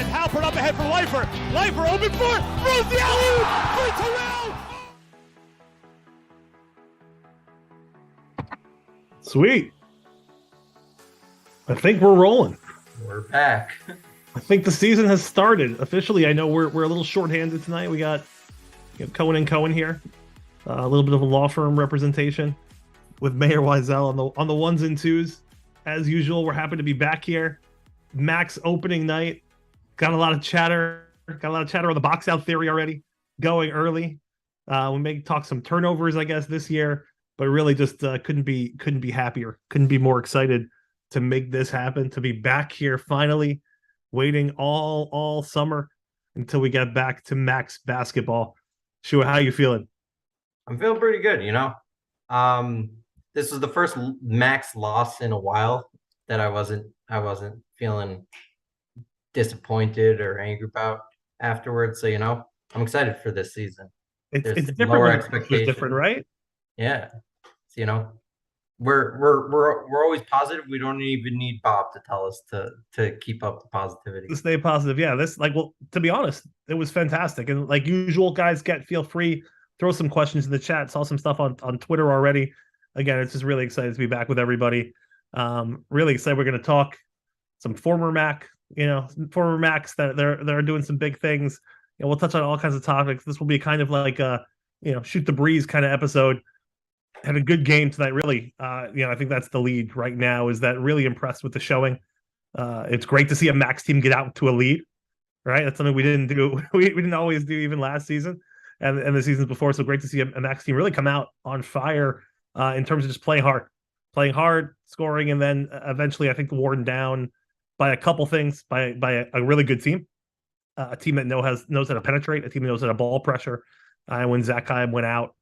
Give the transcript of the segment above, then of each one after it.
And Halpert up ahead for Leifer. Leifer open for throws the alley for Turell. Sweet. I think we're rolling. We're back. I think the season has started officially. I know we're a little shorthanded tonight. We got Cohen and Cohen here, a little bit of a law firm representation with Mayor Wiesel on the ones and twos. As usual, we're happy to be back here. Max opening night. Got a lot of chatter. Got a lot of chatter on the box out theory already. Going early. We may talk some turnovers, I guess, this year, but really just couldn't be happier. Couldn't be more excited to make this happen. To be back here finally, waiting all summer until we get back to Max basketball. Shua, how you feeling? I'm feeling pretty good. This was the first Max loss in a while that I wasn't feeling disappointed or angry about afterwards. So, I'm excited for this season. It's different. Lower expectations. Different, right? Yeah. So, we're always positive. We don't even need Bob to tell us to keep up the positivity. To stay positive. Yeah. To be honest, it was fantastic. And like usual, guys, feel free, throw some questions in the chat. Saw some stuff on Twitter already. Again, it's just really excited to be back with everybody. Really excited. We're going to talk some former Macs that they're doing some big things. We'll touch on all kinds of topics. This will be kind of like a, shoot the breeze kind of episode. Had a good game tonight, really. I think that's the lead right now, is that really impressed with the showing. It's great to see a Max team get out to a lead, right? That's something we didn't do. We didn't always do even last season and the seasons before. So great to see a Max team really come out on fire in terms of just playing hard, scoring, and then eventually I think worn down by a couple things, by a really good team, a team that knows how to penetrate, a team that knows how to ball pressure. And when Zach Heim went out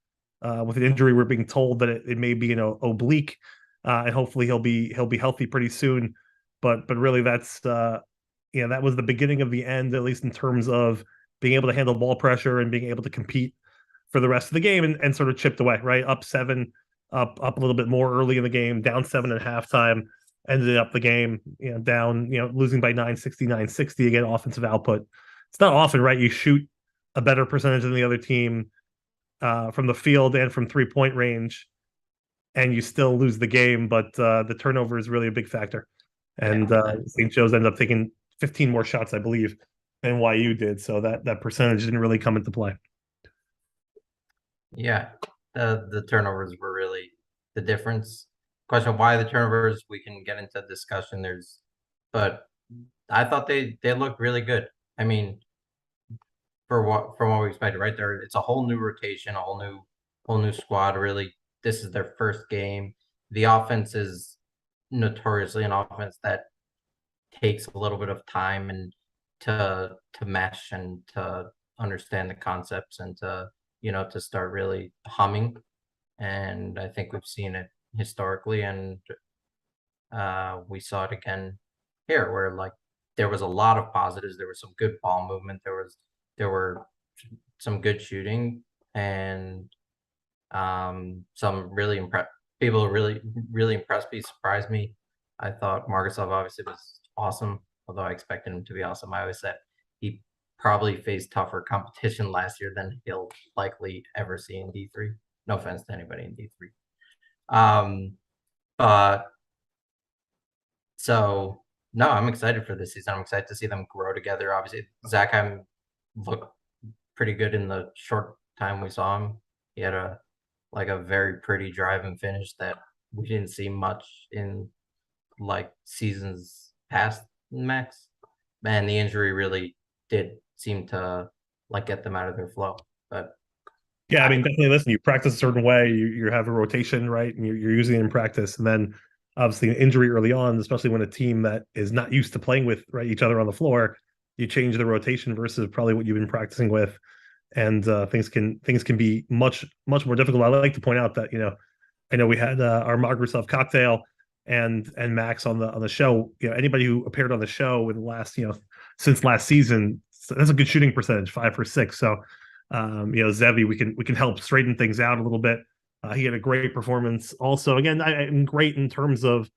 with an injury, we're being told that it may be oblique, and hopefully he'll be healthy pretty soon. But really, that's that was the beginning of the end, at least in terms of being able to handle ball pressure and being able to compete for the rest of the game, and sort of chipped away, right? Up 7, up a little bit more early in the game, down 7 at halftime, ended up the game, down, losing by 9, 69-60. Again, offensive output. It's not often, right? You shoot a better percentage than the other team from the field and from 3-point range, and you still lose the game. But the turnover is really a big factor. And St. Joe's ended up taking 15 more shots, I believe, than YU did. So that percentage didn't really come into play. Yeah, the turnovers were really the difference. Question why the turnovers, we can get into discussion. But I thought they looked really good. I mean, from what we expected, right there, it's a whole new rotation, a whole new squad. Really, this is their first game. The offense is notoriously an offense that takes a little bit of time and to mesh and to understand the concepts and to start really humming. And I think we've seen it historically, and we saw it again here, where like there was a lot of positives. There was some good ball movement. There were some good shooting, and some really people really impressed me, surprised me. I thought Margasov obviously was awesome, although I expected him to be awesome. I always said he probably faced tougher competition last year than he'll likely ever see in D3. No offense to anybody in D3. But so no, I'm excited for this season. I'm excited to see them grow together. Obviously, Zach Heim looked pretty good in the short time we saw him. He had a very pretty drive and finish that we didn't see much in like seasons past Max. Man, the injury really did seem to get them out of their flow. But yeah, I mean, definitely. Listen, you practice a certain way, you have a rotation, right, and you're using it in practice, and then obviously an injury early on, especially when a team that is not used to playing with each other on the floor, you change the rotation versus probably what you've been practicing with, and things can be much more difficult. I like to point out that I know we had our Microsoft cocktail and Max on the show. Anybody who appeared on the show in the last since last season, that's a good shooting percentage, 5 for 6. So Zevi, we can help straighten things out a little bit. He had a great performance. Also, again, I'm great in terms of,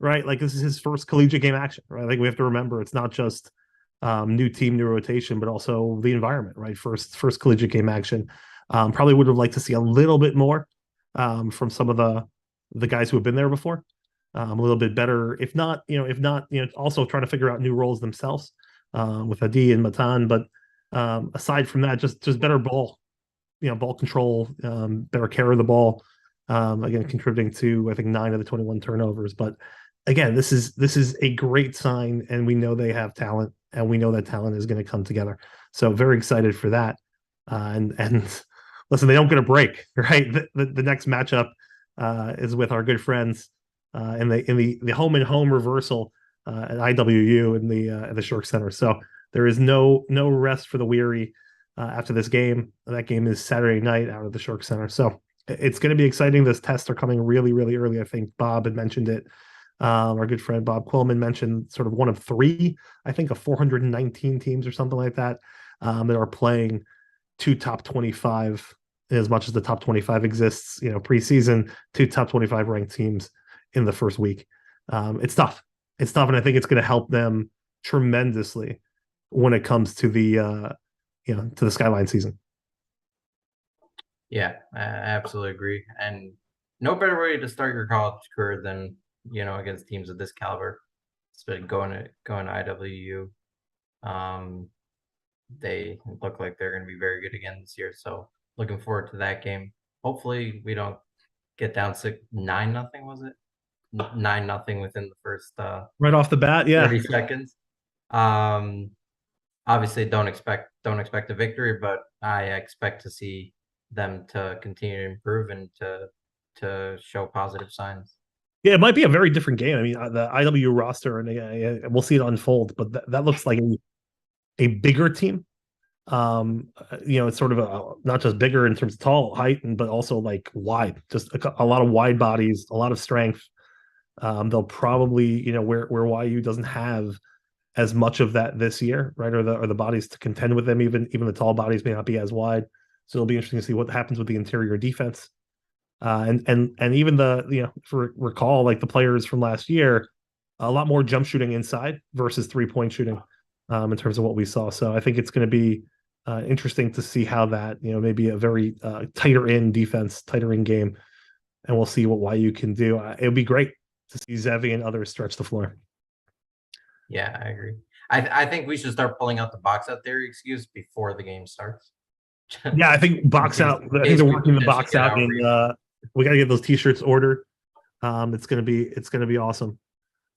right, like this is his first collegiate game action, right? Like we have to remember, it's not just new team, new rotation, but also the environment, right? First collegiate game action. Probably would have liked to see a little bit more from some of the guys who have been there before. A little bit better, if not, also trying to figure out new roles themselves with Adi and Matan. But aside from that, just better ball, ball control, better care of the ball. Again, contributing to I think 9 of the 21 turnovers. But again, this is a great sign, and we know they have talent, and we know that talent is going to come together. So very excited for that. And listen, they don't get a break, right? The next matchup is with our good friends in the home and home reversal at IWU in the Shork Center. So there is no rest for the weary after this game. That game is Saturday night out of the Shork Center. So it's going to be exciting. Those tests are coming really, really early. I think Bob had mentioned it. Our good friend Bob Quillman mentioned sort of one of 3, I think, of 419 teams or something like that that are playing 2 top 25, as much as the top 25 exists, preseason, 2 top 25 ranked teams in the first week. It's tough. It's tough, and I think it's going to help them tremendously when it comes to the to the Skyline season. Yeah, I absolutely agree. And no better way to start your college career than, against teams of this caliber. It's been going to IWU. They look like they're going to be very good again this year. So looking forward to that game. Hopefully we don't get down 9-0, was it? 9-0 within the first right off the bat, 30 seconds. Obviously don't expect a victory, but I expect to see them to continue to improve and to show positive signs. Yeah, it might be a very different game. I mean, the IW roster, and we'll see it unfold, but that looks like a bigger team. It's sort of not just bigger in terms of tall height, but also like wide, just a lot of wide bodies, a lot of strength. They'll probably, where YU doesn't have as much of that this year, right? Or the bodies to contend with them. Even the tall bodies may not be as wide. So it'll be interesting to see what happens with the interior defense. And even recall, like the players from last year, a lot more jump shooting inside versus 3-point shooting in terms of what we saw. So I think it's going to be interesting to see how that, maybe a very tighter in defense, tighter in game, and we'll see what YU can do. It would be great to see Zevi and others stretch the floor. Yeah, I agree. I think we should start pulling out the box out theory excuse before the game starts. Yeah, I think box out. I think they're working the box out, and we got to get those T-shirts ordered. It's gonna be awesome.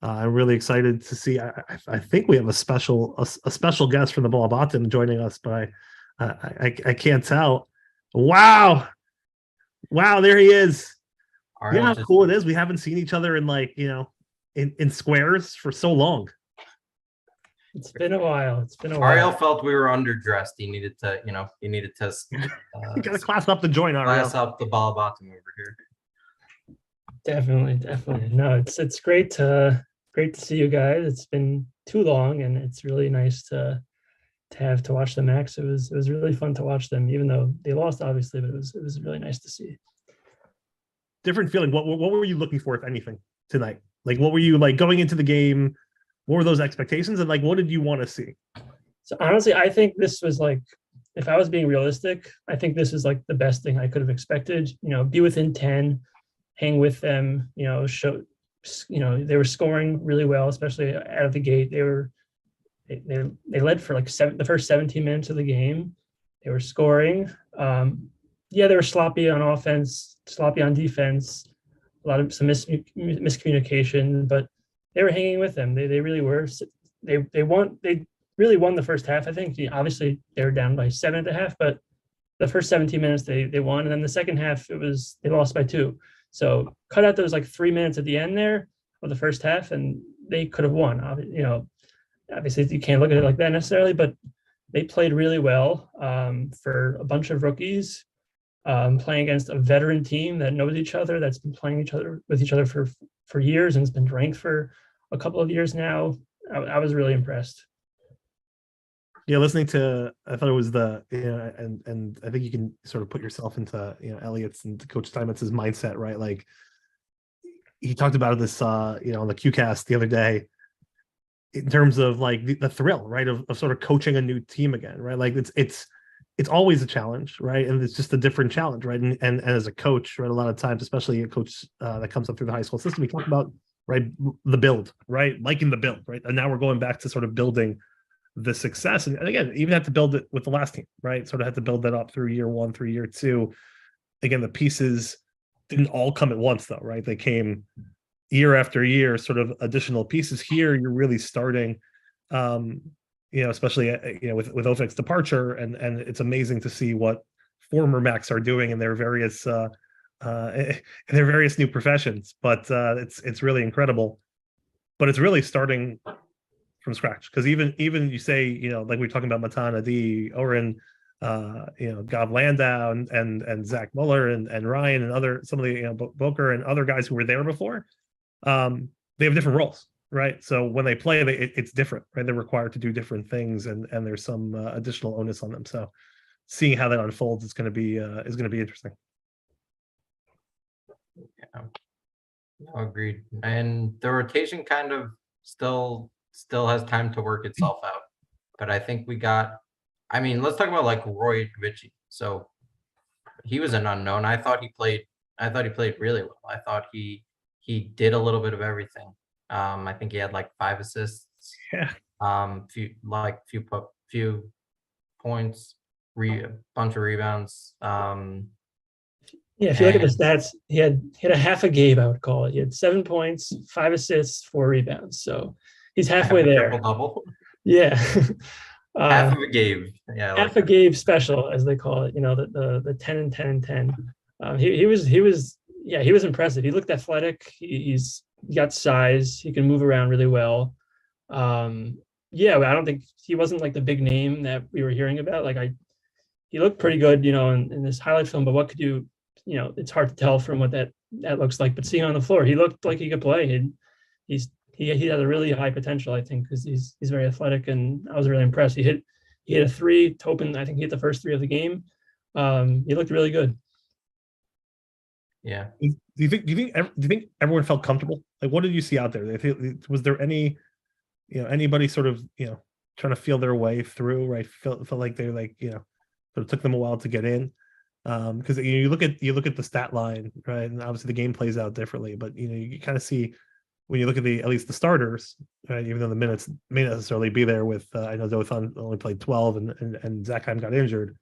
I'm really excited to see. I think we have a special guest from the Ball Bottom joining us, but I can't tell. Wow, there he is. Yeah, how cool it is. We haven't seen each other in in squares for so long. It's been a while. Ariel felt we were underdressed. He needed to, you gotta class up the joint, Ariel. Class up the Ball Bottom over here. Definitely. No, it's great to see you guys. It's been too long, and it's really nice to watch the Max. It was really fun to watch them, even though they lost, obviously, but it was really nice to see. Different feeling. What were you looking for, if anything, tonight? Like, what were you like going into the game? What were those expectations, and what did you want to see? So honestly, I think this was if I was being realistic, I think this is the best thing I could have expected. Be within 10, hang with them. Show. They were scoring really well, especially out of the gate. They led for the first 17 minutes of the game. They were scoring. They were sloppy on offense, sloppy on defense. A lot of some miscommunication, but they were hanging with them. They really were. They really won the first half. I think obviously they were down by 7.5, but the first 17 minutes they won, and then the second half they lost by 2. So cut out those 3 minutes at the end there of the first half, and they could have won. Obviously you can't look at it like that necessarily, but they played really well for a bunch of rookies, playing against a veteran team that knows each other, that's been playing with each other for years, and has been ranked for a couple of years now. I was really impressed. Yeah, listening to, I thought it was and I think you can sort of put yourself into Elliott's and Coach Steinmetz's mindset, right? Like he talked about this on the QCast the other day. in terms of like the thrill, right, of sort of coaching a new team again, right? Like it's always a challenge, right? And it's just a different challenge, right? And as a coach, right, a lot of times, especially a coach that comes up through the high school system, we talk about, right, the build, right, liking the build, right? And now we're going back to sort of building the success. And again, even had to build it with the last team, right? Sort of had to build that up through year one, through year two. Again, the pieces didn't all come at once, though, right? They came year after year, sort of additional pieces. Here, you're really starting, especially with Ophek's departure, and it's amazing to see what former Macs are doing in their various new professions. But it's really incredible. But it's really starting from scratch, because even you say, like we're talking about Matana D, Oren, Gav Landau and Zach Muller and Ryan and some of the Boker and other guys who were there before. They have different roles, right? So when they play, it's different, right? They're required to do different things, and there's some additional onus on them. So seeing how that unfolds is going to be interesting. Yeah, agreed. And the rotation kind of still has time to work itself out, but I think let's talk about like Roy Kvici. So he was an unknown. I thought he played really well. I thought he did a little bit of everything. I think he had like 5 assists. Yeah. Few points, bunch of rebounds. If you look at the stats, he had a half a game, I would call it. He had 7 points, 5 assists, 4 rebounds. So he's halfway there. Triple-double. Yeah. Half of a game. Yeah. Half a game special, as they call it. The 10 and 10 and 10. He was impressive. He looked athletic. He got size. He can move around really well. I don't think he wasn't like the big name that we were hearing about. He looked pretty good, in this highlight film. But what could you, it's hard to tell from what that looks like. But seeing on the floor, he looked like he could play. He has a really high potential, I think, because he's very athletic, and I was really impressed. He hit a 3 to open. I think he hit the first 3 of the game. He looked really good. Yeah. Do you think everyone felt comfortable? Like, what did you see out there? Was there anybody sort of trying to feel their way through? Right, felt like they sort of took them a while to get in. Because you look at the stat line, right, and obviously the game plays out differently. But you kind of see when you look at at least the starters, right, even though the minutes may not necessarily be there. With I know Dothan only played 12 and Zachheim got injured.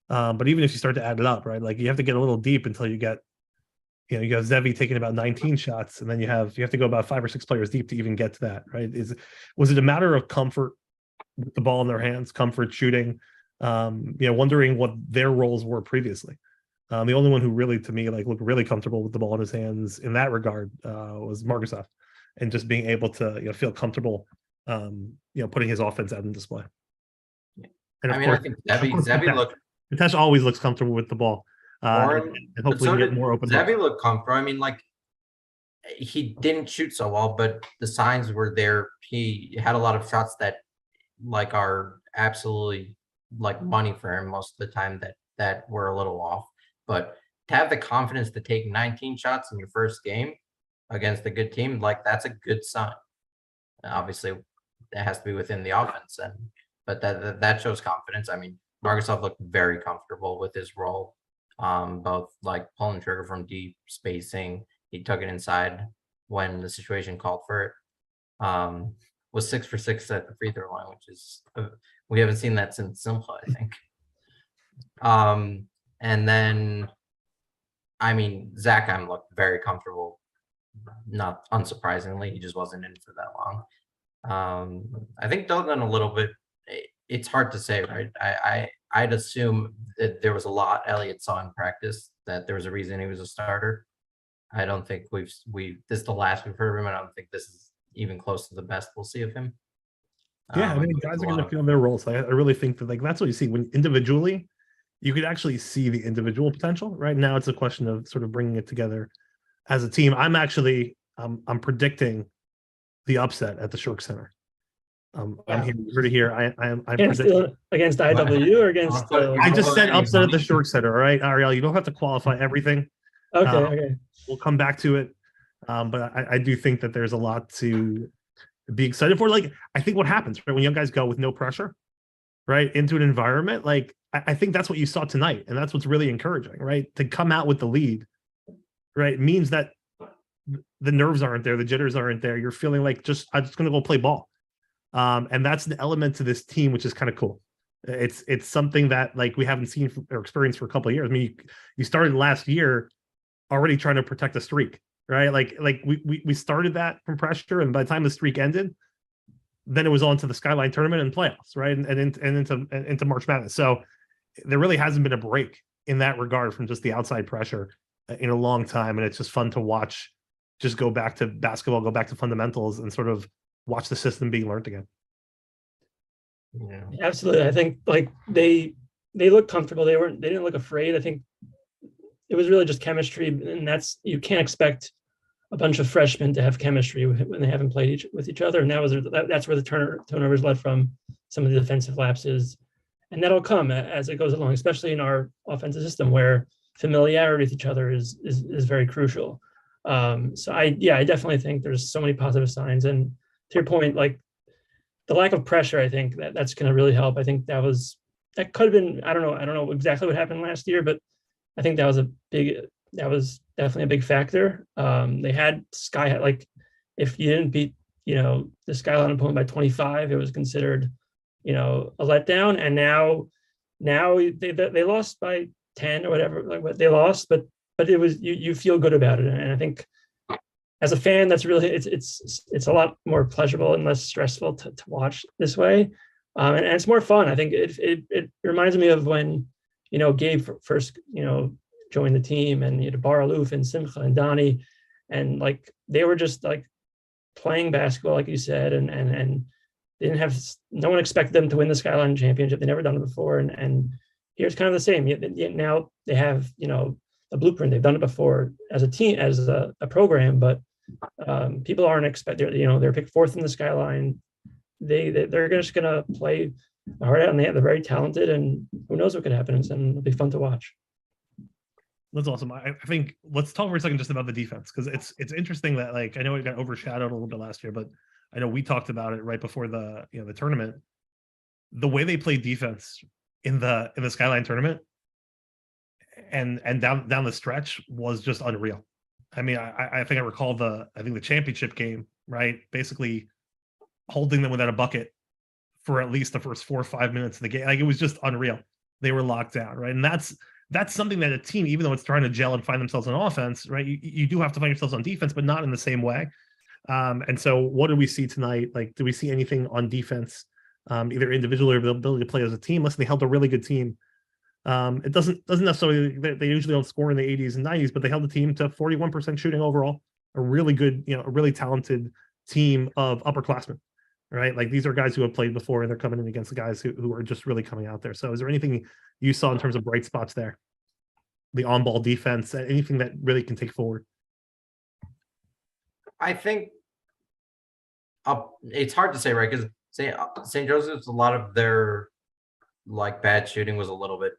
But even if you start to add it up, right, like you have to get a little deep until you get. You have Zevi taking about 19 shots, and then you have to go about 5 or 6 players deep to even get to that, right? Was it a matter of comfort with the ball in their hands, comfort shooting, wondering what their roles were previously? The only one who really, to me, looked really comfortable with the ball in his hands in that regard was Margusov, and just being able to feel comfortable, putting his offense out in display. And I think Zevi looked. Natesh always looks comfortable with the ball. And hopefully so get more open. Zevi looked comfortable. He didn't shoot so well, but the signs were there. He had a lot of shots that are absolutely money for him most of the time that were a little off. But to have the confidence to take 19 shots in your first game against a good team, that's a good sign. Obviously, it has to be within the offense, but that shows confidence. Margusov looked very comfortable with his role. Both pulling trigger from deep, spacing. He took it inside when the situation called for it. Was 6 for 6 at the free throw line, which is we haven't seen that since Simcha, I think. And then Zachheim looked very comfortable. Not unsurprisingly, he just wasn't in for that long. I think Dolan a little bit. It's hard to say, right? I'd assume that there was a lot Elliott saw in practice, that there was a reason he was a starter. I don't think this is the last we've heard of him. I don't think this is even close to the best we'll see of him. Yeah, guys are going to feel their roles. I really think that that's what you see when individually, you could actually see the individual potential. Right now, it's a question of sort of bringing it together as a team. I'm predicting the upset at the Shurk Center. I'm here. I'm predicting against IW or against. I just said upset at the Shurk Center. All right, Ariel, you don't have to qualify everything. Okay. We'll come back to it, but I do think that there's a lot to be excited for. Like, I think what happens, right, when young guys go with no pressure, right, into an environment, like I think that's what you saw tonight, and that's what's really encouraging, right? To come out with the lead, right, means that the nerves aren't there, the jitters aren't there. You're feeling like I'm just going to go play ball, and that's an element to this team, which is kind of cool. It's something that like we haven't seen or experienced for a couple of years. I mean, you started last year already trying to protect a streak, right? Like we started that from pressure, and by the time the streak ended, then it was on to the Skyline tournament and playoffs, right? And into March Madness. So there really hasn't been a break in that regard from just the outside pressure in a long time. And it's just fun to watch, just go back to basketball, go back to fundamentals, and sort of watch the system being learned again. Yeah, absolutely. I think like they look comfortable. They didn't look afraid. I think it was really just chemistry, and you can't expect a bunch of freshmen to have chemistry when they haven't played with each other. And that's where the turnovers led from, some of the defensive lapses, and that'll come as it goes along, especially in our offensive system where familiarity with each other is very crucial. So I definitely think there's so many positive signs. And to your point, like the lack of pressure, I think that's going to really help. I think that could have been, I don't know exactly what happened last year, but I think that was definitely a big factor. They had like if you didn't beat, the Skyline opponent by 25, it was considered, a letdown. And now they lost by 10 or whatever, like what they lost, but it was, you feel good about it. And I think as a fan, that's really, it's a lot more pleasurable and less stressful to watch this way. And it's more fun. I think it reminds me of when, Gabe first, joined the team, and Bar Aloof and Simcha and Donnie, and like they were just like playing basketball, like you said, and they didn't have, no one expected them to win the Skyline championship. They never done it before, and here's kind of the same. Yet now they have a blueprint. They've done it before as a team, as a program, but people aren't expecting. They're picked fourth in the Skyline. They're just gonna play hard out, and they're very talented, and who knows what could happen, and it'll be fun to watch. That's awesome. I think let's talk for a second just about the defense, because it's interesting that, like, I know it got overshadowed a little bit last year, but I know we talked about it right before the the tournament. The way they played defense in the Skyline tournament and down the stretch was just unreal. I mean, I think I recall the championship game, right? Basically holding them without a bucket for at least the first 4 or 5 minutes of the game. Like, it was just unreal. They were locked down, right? And that's something that a team, even though it's trying to gel and find themselves on offense, right? You do have to find yourselves on defense, but not in the same way. And so what did we see tonight? Like, do we see anything on defense, either individually or the ability to play as a team? Listen, they held a really good team. It doesn't necessarily, they usually don't score in the 80s and 90s, but they held the team to 41% shooting overall. A really good, a really talented team of upperclassmen, right? Like, these are guys who have played before, and they're coming in against the guys who are just really coming out there. So is there anything you saw in terms of bright spots there? The on-ball defense, anything that really can take forward? I think it's hard to say, right? Because St. Joseph's, a lot of their bad shooting was a little bit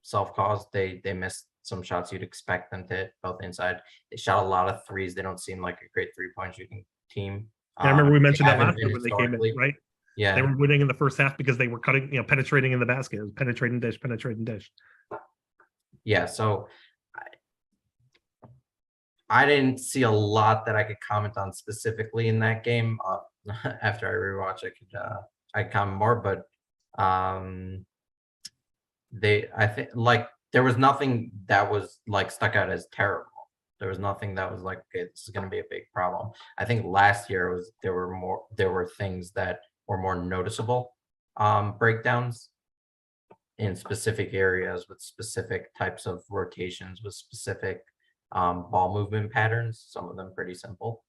self-caused. They missed some shots you'd expect them to hit both inside. They shot a lot of threes. They don't seem like a great three-point shooting team. I remember we mentioned that last year when they came in, right? Yeah, they were winning in the first half because they were cutting, penetrating in the basket. It was penetrating dish. Yeah, so I didn't see a lot that I could comment on specifically in that game. After I rewatch, I could comment more, but I think there was nothing that was stuck out as terrible. There was nothing that was like, okay, this is going to be a big problem. I think last year there were things that were more noticeable breakdowns in specific areas with specific types of rotations, with specific ball movement patterns. Some of them pretty simple,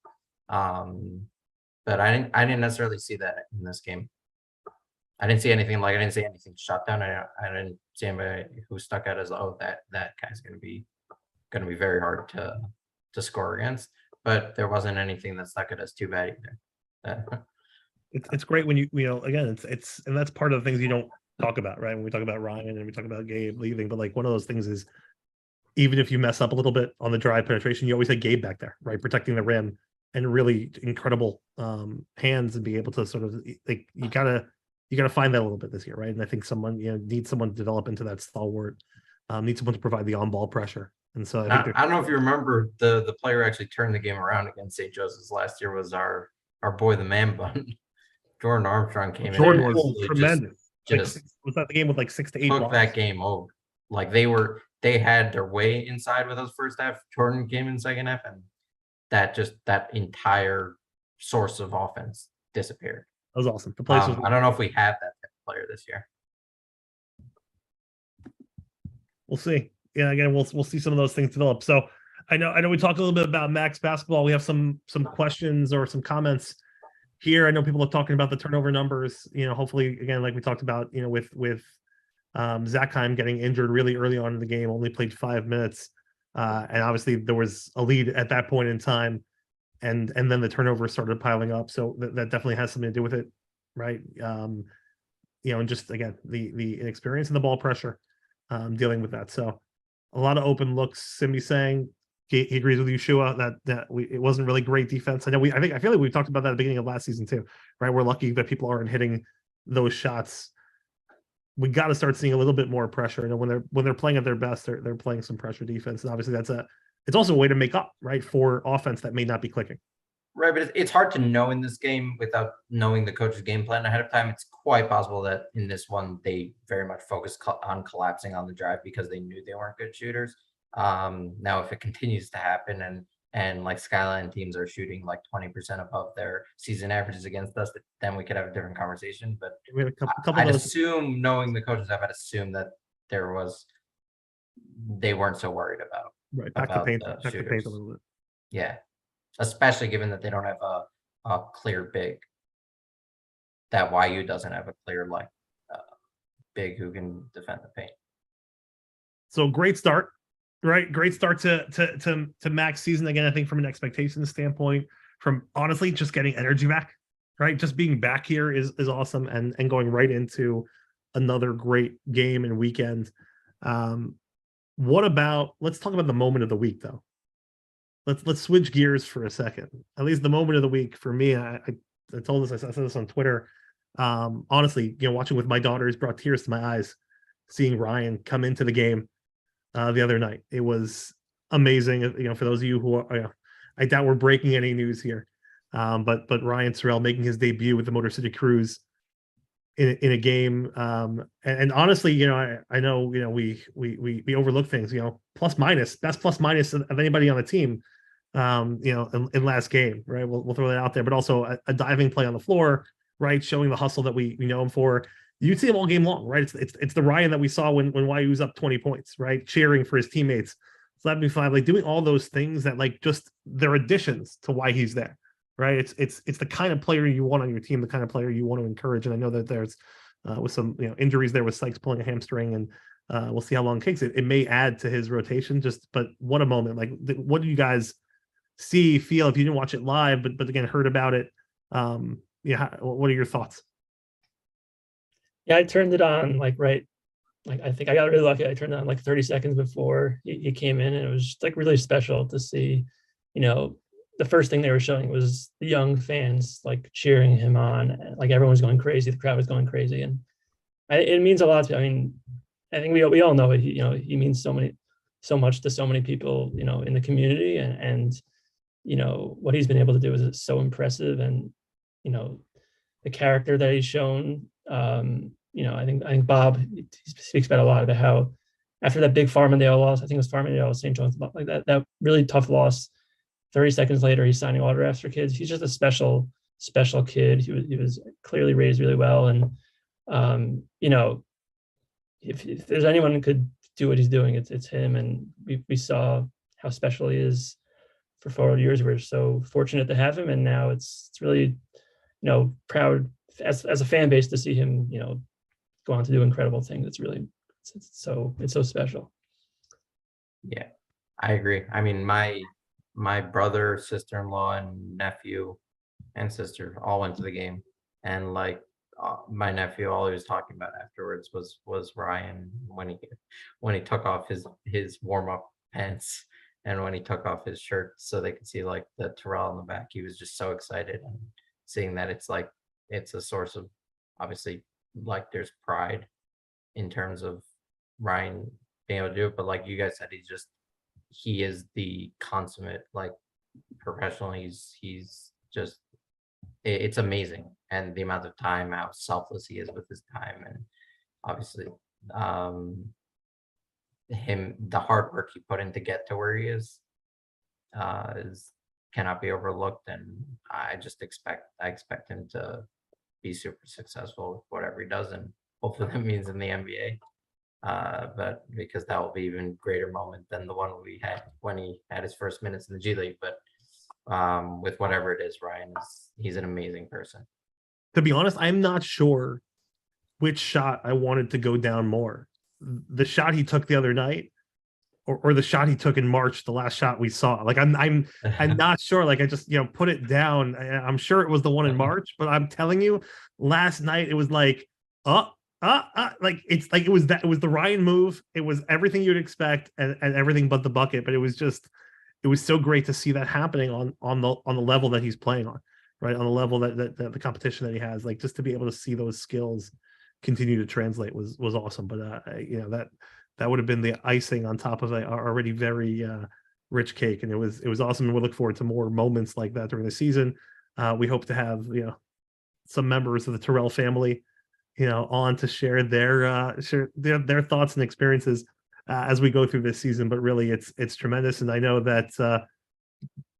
but I didn't necessarily see that in this game. I didn't see anything shut down. I didn't see anybody who stuck out as, oh, that guy's going to be very hard to score against. But there wasn't anything that stuck out as too bad either. It's great when again, it's and that's part of the things you don't talk about, right? When we talk about Ryan and we talk about Gabe leaving, but like, one of those things is, even if you mess up a little bit on the drive penetration, you always had Gabe back there, right, protecting the rim and really incredible hands and be able to sort of like you gotta find that a little bit this year, right? And I think someone needs someone to develop into that stalwart, needs someone to provide the on ball pressure. And so I think I don't know if you remember the player actually turned the game around against St. Joseph's last year was our boy, the man bun. Jordan Armstrong came Jordan in and was absolutely tremendous. just Was that the game with like 6 to 8 took blocks? that game over. Like they had their way inside with us first half. Jordan came in second half, and that entire source of offense disappeared. That was awesome. The place was I don't know if we have that type of player this year. we'll see. Yeah, again, we'll see some of those things develop. So I know we talked a little bit about Max basketball. We have some questions or some comments here. I know people are talking about the turnover numbers. Hopefully, again, like we talked about, with Zachheim getting injured really early on in the game, only played 5 minutes, and obviously there was a lead at that point in time, and then the turnovers started piling up. So that definitely has something to do with it, right? And just again the inexperience and the ball pressure, dealing with that. So a lot of open looks. Simbi saying he agrees with Yeshua that it wasn't really great defense. I feel like we talked about that at the beginning of last season too, right? We're lucky that people aren't hitting those shots. We got to start seeing a little bit more pressure. When they're playing at their best, they're playing some pressure defense, and obviously it's also a way to make up, right, for offense that may not be clicking. Right, but it's hard to know in this game without knowing the coach's game plan ahead of time. It's quite possible that in this one they very much focused on collapsing on the drive because they knew they weren't good shooters. Now, if it continues to happen and like Skyline teams are shooting like 20% above their season averages against us, then we could have a different conversation. But We had a couple I'd of those. assume, knowing the coaches, I'd assume that they weren't so worried about. Right, back to paint a little bit. Yeah, especially given that they don't have a clear big. That YU doesn't have a clear big who can defend the paint. So great start, right? Great start to Max season again. I think from an expectations standpoint, from honestly just getting energy back, right? Just being back here is awesome, and going right into another great game and weekend. Let's talk about the moment of the week though. Let's switch gears for a second. At least the moment of the week for me, I told this, I said this on Twitter. Honestly, watching with my daughters brought tears to my eyes, seeing Ryan come into the game the other night. It was amazing. For those of you who are, I doubt we're breaking any news here, but Ryan Turell making his debut with the Motor City Cruise in a game, and honestly, I know we overlook things. Plus minus, best plus minus of anybody on the team, in last game, right? We'll throw that out there, but also a diving play on the floor, right? Showing the hustle that we know him for. You see him all game long, right? It's the Ryan that we saw when YU was up 20 points, right? Cheering for his teammates. So that'd be fine. Like doing all those things that just they're additions to why he's there, right? It's the kind of player you want on your team, the kind of player you want to encourage. And I know that there's with some injuries there with Sykes pulling a hamstring, and we'll see how long it takes. It may add to his rotation. But what a moment! Like, what do you guys see, feel if you didn't watch it live, but again heard about it? What are your thoughts? Yeah, I turned it on right. I think I got really lucky. I turned it on 30 seconds before he came in, and it was just really special to see. The first thing they were showing was the young fans cheering him on. Everyone was going crazy. The crowd was going crazy, and it means a lot to. I think we all know it. He means so much to so many people. In the community, and what he's been able to do is so impressive, and the character that he's shown. I think Bob he speaks about a lot about how after that big Farmingdale loss, I think it was Farmingdale, St. John's, that really tough loss. 30 seconds later, he's signing autographs for kids. He's just a special kid. He was clearly raised really well, and if there's anyone who could do what he's doing, it's him. And we saw how special he is for 4 years. We're so fortunate to have him, and now it's really proud as a fan base to see him go on to do incredible things. It's so special. Yeah, I agree. My brother, sister-in-law, and nephew and sister all went to the game, and my nephew, all he was talking about afterwards was Ryan when he took off his warm-up pants And when he took off his shirt so they could see like the Turell in the back, he was just so excited. And seeing that it's like it's a source of obviously like there's pride in terms of Ryan being able to do it, but like you guys said, he is the consummate like professional. He's just it's amazing, and the amount of time, how selfless he is with his time, and obviously the hard work he put in to get to where he is cannot be overlooked. And I expect him to be super successful with whatever he does, and hopefully that means in the NBA. But because that will be even greater moment than the one we had when he had his first minutes in the G League. But with whatever it is, he's an amazing person. To be honest, I'm not sure which shot I wanted to go down more. The shot he took the other night, or the shot he took in March, the last shot we saw. Like I'm not sure. Like I just put it down. I'm sure it was the one in March, but I'm telling you, last night it was like like it's like it was the Ryan move. It was everything you'd expect and everything but the bucket. But it was so great to see that happening on the level that he's playing on, right? On the level that the competition that he has, like just to be able to see those skills continue to translate was awesome. But that would have been the icing on top of an already very rich cake, and it was awesome. And we look forward to more moments like that during the season. We hope to have some members of the Turell family on to share their thoughts and experiences as we go through this season. But really it's tremendous. And I know that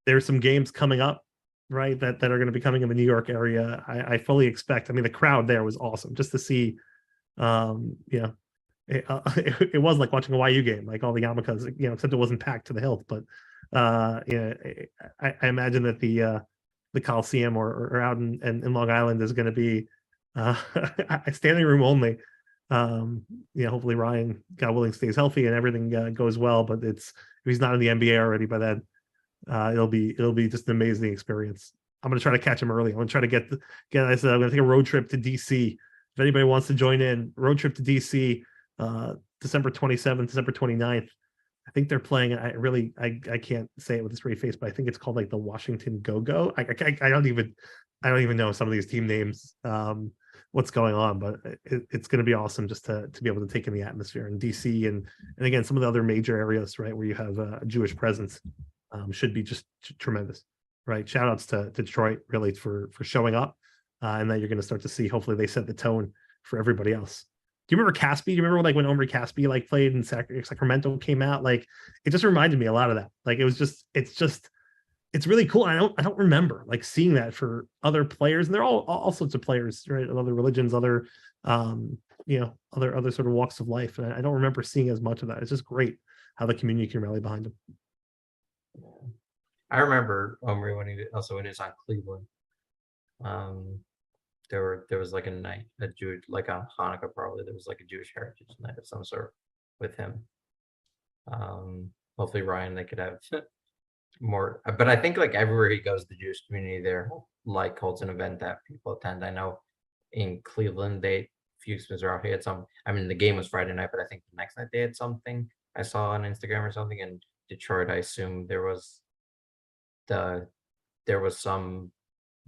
there's some games coming up, right, that are going to be coming in the New York area. I fully expect, I mean, the crowd there was awesome just to see, it was like watching a YU game, like all the yarmulkes, except it wasn't packed to the hilt. But I imagine that the Coliseum or out in Long Island is going to be standing room only. Hopefully Ryan, God willing, stays healthy and everything goes well. But if he's not in the NBA already by then, it'll be just an amazing experience. I'm gonna try to catch him early. I'm gonna try to get I said I'm gonna take a road trip to DC. If anybody wants to join in, road trip to DC, December 27th, December 29th. I think they're playing. I can't say it with a straight face, but I think it's called like the Washington Go-Go. I don't even know some of these team names, what's going on, but it's going to be awesome just to be able to take in the atmosphere in DC and again some of the other major areas, right, where you have a Jewish presence. Should be just tremendous, right? Shout outs to Detroit really for showing up, and that you're going to start to see. Hopefully they set the tone for everybody else. Do you remember Caspi? Do you remember like when Omri Caspi like played in Sacramento came out? Like it just reminded me a lot of that. Like it's really cool. I don't remember like seeing that for other players, and they're all sorts of players, right? Of other religions, other other sort of walks of life, and I don't remember seeing as much of that. It's just great how the community can rally behind him. I remember Omri when he was on Cleveland. There was like a night, a Jewish, like on Hanukkah probably, there was like a Jewish heritage night of some sort with him. Hopefully Ryan, they could have more, but I think like everywhere he goes, the Jewish community there like holds an event that people attend. I know in Cleveland, Fuchs Misrach, he had some, I mean, the game was Friday night, but I think the next night they had something I saw on Instagram or something. And Detroit, I assume there was some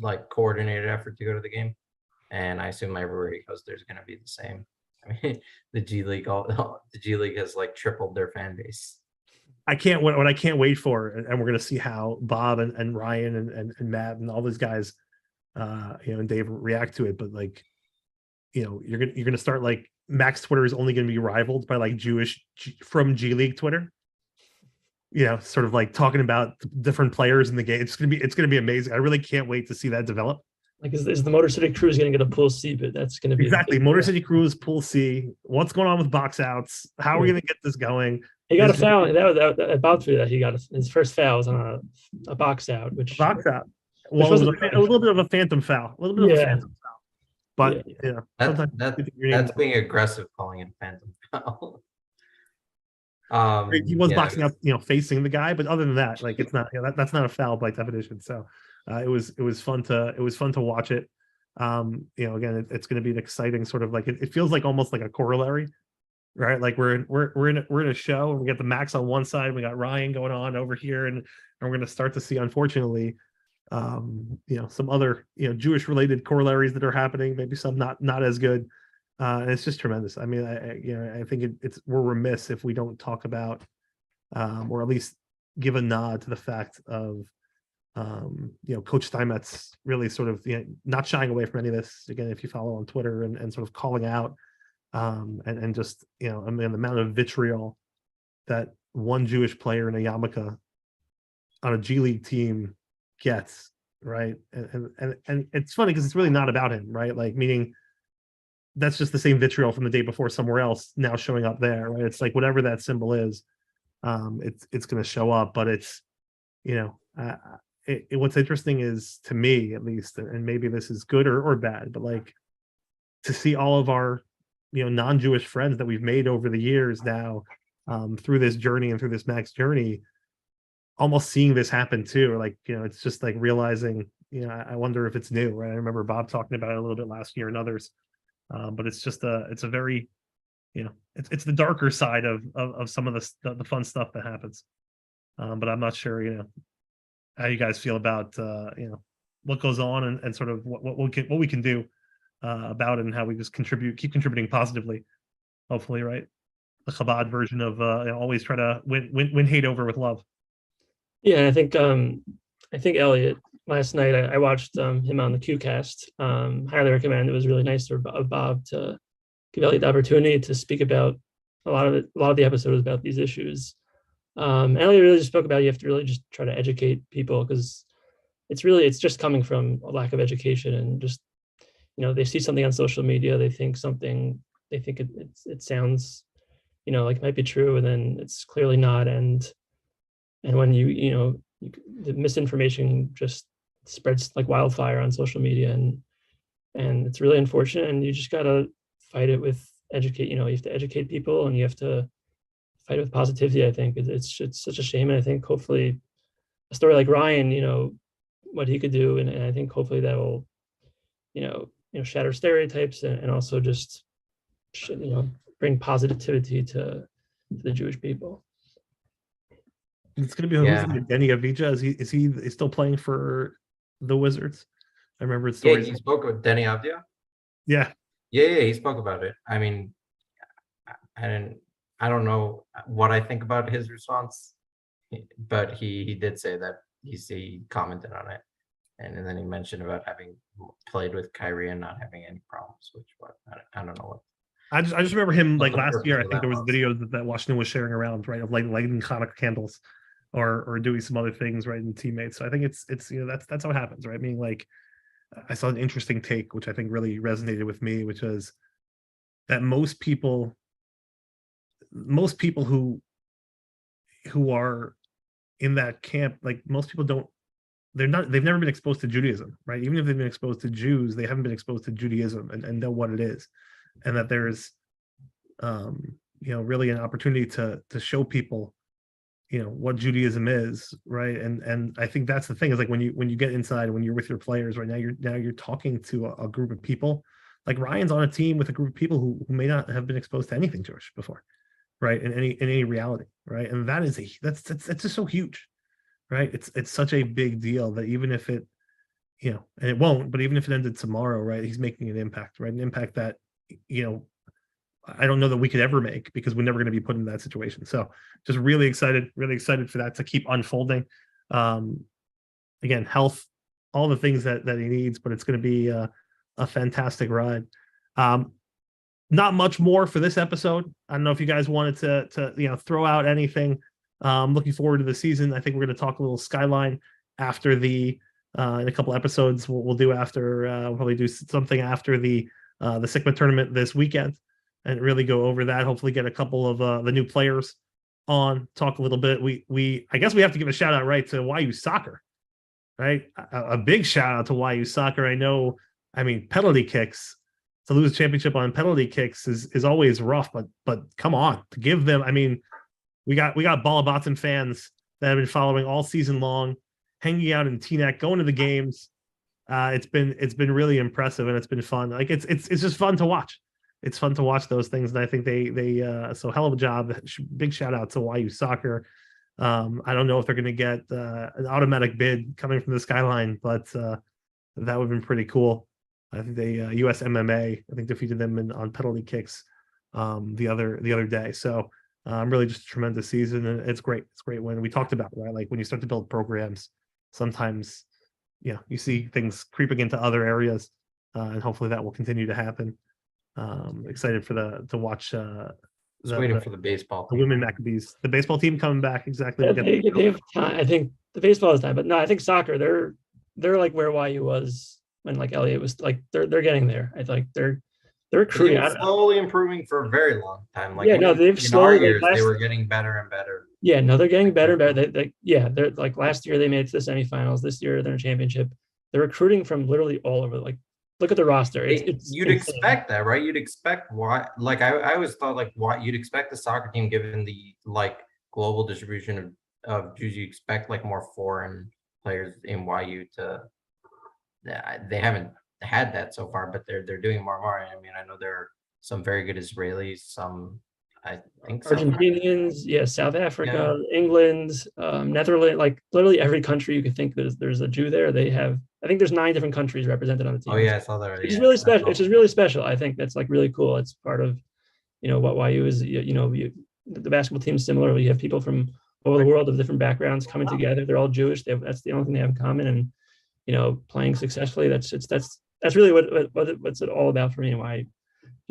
like coordinated effort to go to the game, and I assume everywhere he goes there's going to be the same. I mean, the G League has like tripled their fan base. I can't wait for, and we're going to see how Bob and Ryan and Matt and all those guys and Dave react to it. But like you're gonna start like Max Twitter is only going to be rivaled by like Jewish from G League Twitter. Sort of like talking about different players in the game. It's gonna be amazing. I really can't wait to see that develop. Like, is the Motor City Cruise going to get a pool C bid? That's going to be exactly Motor City Cruise pool C. What's going on with box outs? How are we going to get this going? He got a foul. That about to be that he got his first foul was on a box out, which box out. Well, it was a little bit of a phantom foul. A little bit of a phantom foul. But that's being aggressive, calling it phantom foul. He was boxing up, facing the guy, but other than that, like it's not, that's not a foul by definition. So it was fun to watch it. Again, it's going to be an exciting sort of like it feels like almost like a corollary right? Like we're in a show, and we got the Max on one side, we got Ryan going on over here, and we're going to start to see, unfortunately, some other Jewish related corollaries that are happening, maybe some not as good. And it's just tremendous. I mean, I think we're remiss if we don't talk about, or at least give a nod to the fact of, Coach Steinmetz really sort of not shying away from any of this. Again, if you follow on Twitter, and sort of calling out, and just I mean, the amount of vitriol that one Jewish player in a yarmulke on a G League team gets, right? And it's funny because it's really not about him, right? Like, meaning that's just the same vitriol from the day before somewhere else now showing up there, right? It's like whatever that symbol is, it's going to show up. But it's what's interesting is, to me at least, and maybe this is good or bad, but like to see all of our non-Jewish friends that we've made over the years now, through this journey and through this Max journey, almost seeing this happen too. Or like, it's just like realizing, I wonder if it's new, right? I remember Bob talking about it a little bit last year and others, but it's just it's a very, it's the darker side of some of the fun stuff that happens. But I'm not sure, how you guys feel about, what goes on, and sort of what we can do about it, and how we just keep contributing positively, hopefully, right? The Chabad version of always try to win hate over with love. Yeah, I think Elliot, last night I watched him on the QCast. Highly recommend. It was really nice of Bob to give Elliot the opportunity to speak about a lot of the episode was about these issues. Elliot really just spoke about, you have to really just try to educate people, because it's just coming from a lack of education, and just they see something on social media, they think it sounds like it might be true, and then it's clearly not. And when the misinformation just spreads like wildfire on social media, and it's really unfortunate, and you just got to fight it with you have to educate people, and you have to fight it with positivity. I think it's such a shame, and I think hopefully a story like Ryan, what he could do, and I think hopefully that will shatter stereotypes, and also just bring positivity to the Jewish people. It's going to be Denny Avdija. Is he still playing for the Wizards? I remember it's stories. Yeah, he spoke with Denny Avdija. Yeah, he spoke about it. I mean, I don't know what I think about his response, but he did say that he commented on it, and then he mentioned about having played with Kyrie and not having any problems. I don't know what. I just remember him like last year. I think there was videos that Washington was sharing around, right, of like lighting Hanukkah candles, or doing some other things, right, in teammates. So I think it's that's how it happens, right? I mean, like, I saw an interesting take, which I think really resonated with me, which was that most people who are in that camp, like most people they've never been exposed to Judaism, right? Even if they've been exposed to Jews, they haven't been exposed to Judaism and know what it is. And that there's really an opportunity to show people what Judaism is, right? And I think that's the thing, is like when you get inside, when you're with your players right now, you're talking to a group of people. Like Ryan's on a team with a group of people who may not have been exposed to anything Jewish before, right? In any reality, right? And that's just so huge, right? It's such a big deal that even if it and it won't, but even if it ended tomorrow, right, he's making an impact, right? An impact that I don't know that we could ever make, because we're never going to be put in that situation. So just really excited for that to keep unfolding. Again, health, all the things that he needs, but it's going to be a fantastic ride. Not much more for this episode. I don't know if you guys wanted to throw out anything. Looking forward to the season. I think we're going to talk a little Skyline after in a couple episodes. We'll do after we'll probably do something after the Sigma tournament this weekend, and really go over that. Hopefully get a couple of the new players on, talk a little bit. I guess we have to give a shout out, right, to YU Soccer, right? A big shout out to YU Soccer. I mean, penalty kicks, to lose a championship on penalty kicks is always rough, but come on, to give them. I mean, we got Balabatin fans that have been following all season long, hanging out in Teaneck, going to the games. It's been really impressive, and it's been fun. Like it's just fun to watch, it's fun to watch those things. And I think they so hell of a job. Big shout out to YU soccer. I don't know if they're going to get an automatic bid coming from the Skyline, but that would have been pretty cool. I think they US MMA, I think, defeated them on penalty kicks the other day. So really just a tremendous season, and it's great. It's great when we talked about, right? Like when you start to build programs, sometimes you see things creeping into other areas, and hopefully that will continue to happen. Excited to watch Just waiting for the baseball the team. women Maccabees, the baseball team coming back. Exactly. Yeah, they have time. I think the baseball is time, but no, I think soccer, they're like where YU was when like Elliott was, like they're getting there. I think they're recruiting. They've been slowly improving for a very long time. Like Yeah, no, they've in slowly, our years, like, they were getting better and better. Yeah, no, they're getting better and better. They're like last year they made it to the semifinals. This year they're in championship. They're recruiting from literally all over. Like, look at the roster. You'd expect that, right? You'd expect why. Like I always thought, like why you'd expect the soccer team, given the like global distribution of Jews, you expect like more foreign players in YU to. They haven't had that so far, but they're doing more and more. I mean, I know there are some very good Israelis, some I think Argentinians, South Africa, England, Netherlands, like literally every country you could think there's a Jew there. They have, I think there's 9 different countries represented on the team. Oh yeah, I saw that. Which is really special. Which is really special. I think that's like really cool. It's part of, what YU is. The basketball team is similar. You have people from all over the world of different backgrounds coming together. They're all Jewish. That's the only thing they have in common. And playing successfully. That's really what's it all about for me, and why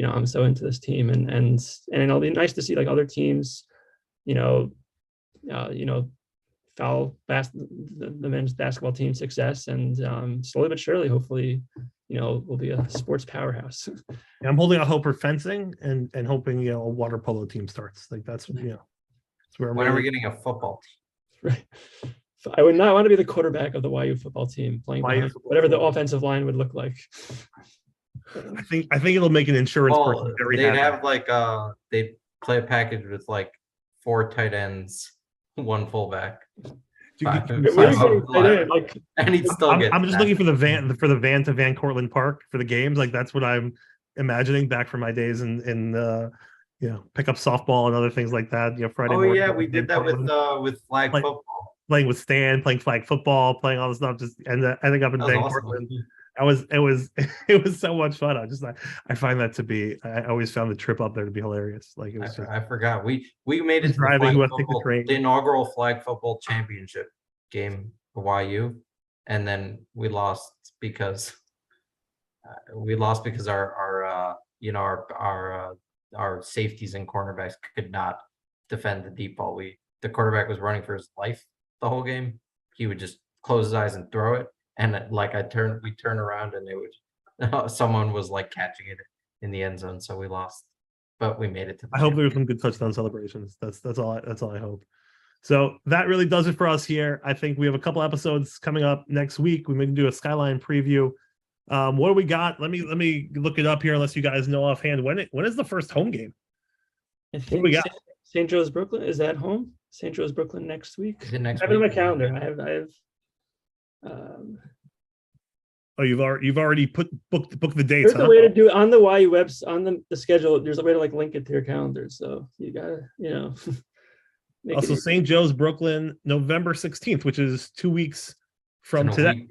I'm so into this team. And it'll be nice to see like other teams, follow the men's basketball team success, and slowly but surely, hopefully, we'll be a sports powerhouse. Yeah, I'm holding out hope for fencing and hoping a water polo team starts. Like that's where. When are we getting a football team? Right. I would not want to be the quarterback of the YU football team playing whatever the offensive line would look like. I think it'll make an insurance person very happy. They'd have like they play a package with like 4 tight ends, 1 fullback. I'm just looking for the van to Van Cortlandt Park for the games. Like that's what I'm imagining back from my days in pick up softball and other things like that. Friday. Oh yeah, we did that with flag football. Playing with Stan, playing flag football, playing all this stuff, just ending up in Van Cortlandt. It was so much fun. I find that to be. I always found the trip up there to be hilarious. Like it was. I forgot we made it to the inaugural flag football championship game for YU, and then we lost because our safeties and cornerbacks could not defend the deep ball. The quarterback was running for his life the whole game. He would just close his eyes and throw it, and like we turn around and it would someone was like catching it in the end zone, so we lost, but we made it to. I hope there were some good touchdown celebrations. That's all I hope. So that really does it for us here. I think we have a couple episodes coming up next week. We may do a Skyline preview. What do we got? Let me look it up here, unless you guys know offhand. When is the first home game? I think we got St. Joe's Brooklyn. Is that home? St. Joe's Brooklyn next week. Is it next I have it on my calendar. I have. Oh, you've already booked the dates. There's a way to do it on the YU website, on the schedule. There's a way to like link it to your calendar. So you gotta, Also, St. Joe's Brooklyn, November 16th, which is 2 weeks from today.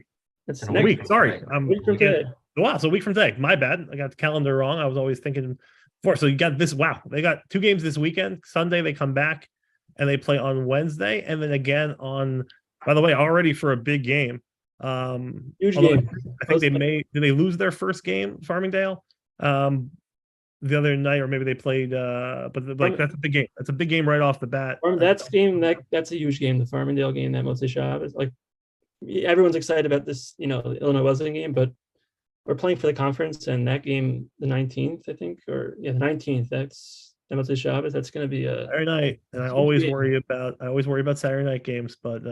It's a week. Sorry, week from today. Wow, so a week from today. My bad. I got the calendar wrong. I was always thinking before. So you got this. Wow, they got 2 games this weekend. Sunday they come back and they play on Wednesday, and then again on. By the way, already for a big game. Huge game. I think did they lose their first game, Farmingdale, the other night, or maybe they played. But that's a big game. That's a big game right off the bat. That's a huge game. The Farmingdale game, that Motzei Shabbos, like everyone's excited about this, Illinois Wesleyan game, but we're playing for the conference, and that game, the 19th, I think, the 19th. That's the Motzei Shabbos. That's going to be a Saturday night, and I always worry about Saturday night games, but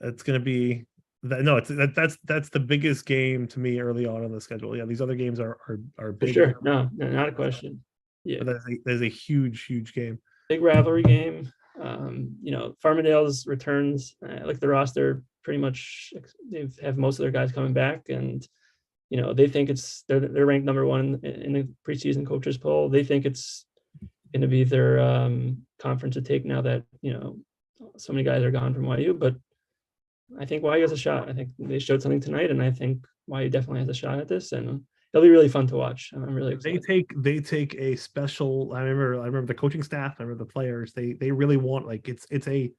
it's going to be. That's the biggest game to me early on the schedule. Yeah, these other games are big. For sure. No, not a question. Yeah, but there's a huge game. Big rivalry game. Farmingdale's returns, like the roster, pretty much they have most of their guys coming back, and they think they're ranked number one in the preseason coaches poll. They think it's going to be their conference to take now that so many guys are gone from YU. But I think YU has a shot. I think they showed something tonight, and I think YU definitely has a shot at this, and it'll be really fun to watch. I'm really excited. They take a special. I remember the coaching staff. I remember the players. They really want, like, it's a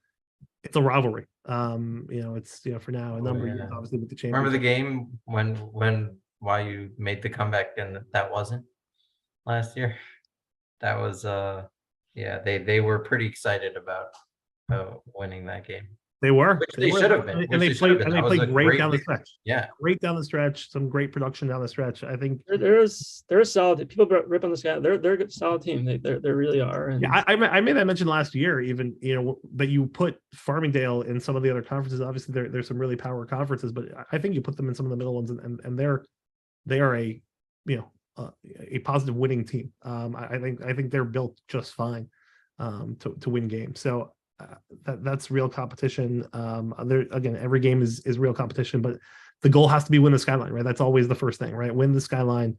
rivalry. It's for now a number of years, obviously, with the championship. Remember the game when YU made the comeback and that wasn't last year? That was they were pretty excited about winning that game. They were. Which they should have been. And they played great down the stretch. Yeah. Great down the stretch. Some great production down the stretch. I think they're solid. People rip on the Sky. They're a solid team. They really are. And yeah, I made that mention last year, even, that you put Farmingdale in some of the other conferences. Obviously, there's some really power conferences, but I think you put them in some of the middle ones, and they are a positive winning team. I think they're built just fine to win games. So that's real competition. Again, every game is real competition, but the goal has to be win the Skyline, right? That's always the first thing, right? Win the Skyline,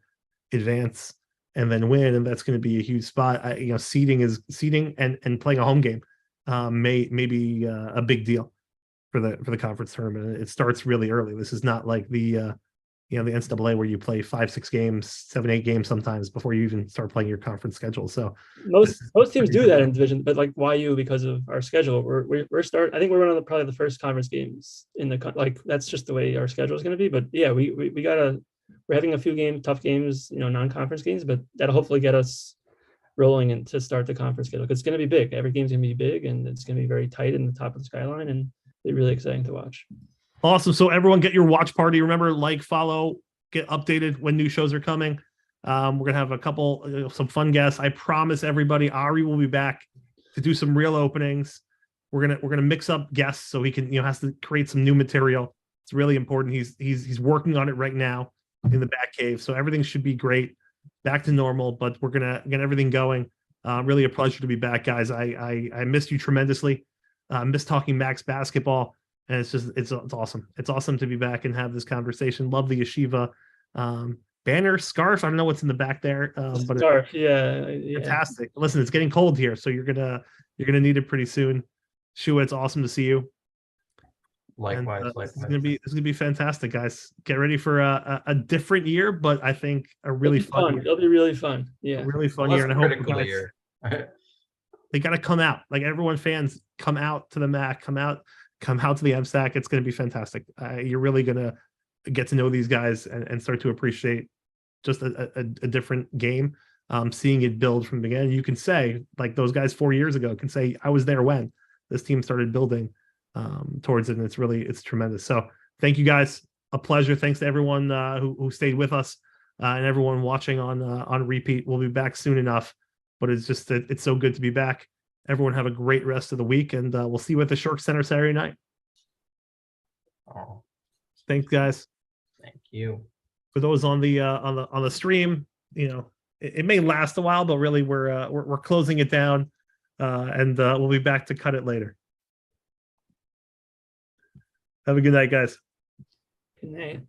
advance, and then win, and that's going to be a huge spot. Seeding and playing a home game may be a big deal for the conference tournament. It starts really early. This is not like the NCAA where you play 5-6 games, 7-8 games sometimes before you even start playing your conference schedule. So most teams do that in division, but like YU, because of our schedule, we're I think we're one of probably the first conference games in the that's just the way our schedule is going to be. But yeah, we're having a few tough games, non-conference games, but that'll hopefully get us rolling and to start the conference schedule, because it's going to be big. Every game's going to be big, and it's going to be very tight in the top of the Skyline, and it'll be really exciting to watch. Awesome. So everyone get your watch party. Remember, follow, get updated when new shows are coming. We're going to have a couple, some fun guests. I promise everybody, Ari will be back to do some real openings. We're going to mix up guests so he can, has to create some new material. It's really important. He's working on it right now in the back cave. So everything should be great, back to normal, but we're going to get everything going. Really a pleasure to be back, guys. I missed you tremendously. Missed talking Max basketball. And it's awesome. It's awesome to be back and have this conversation. Love the yeshiva banner, scarf. I don't know what's in the back there, but scarf, yeah, fantastic. Listen, it's getting cold here, so you're gonna need it pretty soon. Shua, it's awesome to see you. Likewise, This is gonna be fantastic, guys. Get ready for a different year, but I think a really fun year. It'll be really fun. Yeah, a really fun year, and I hope you guys, they got to come out. Like, everyone, fans, come out to the MAC, come out to the MSAC. It's going to be fantastic. You're really going to get to know these guys and start to appreciate just a different game. Seeing it build from the beginning. You can say, like those guys 4 years ago can say, I was there when this team started building towards it. And it's tremendous. So thank you, guys. A pleasure. Thanks to everyone who stayed with us and everyone watching on repeat. We'll be back soon enough, but it's so good to be back. Everyone have a great rest of the week, and we'll see you at the Shark Center Saturday night. Oh, thanks, guys. Thank you. For those on the stream, it may last a while, but really we're closing it down, and we'll be back to cut it later. Have a good night, guys. Good night.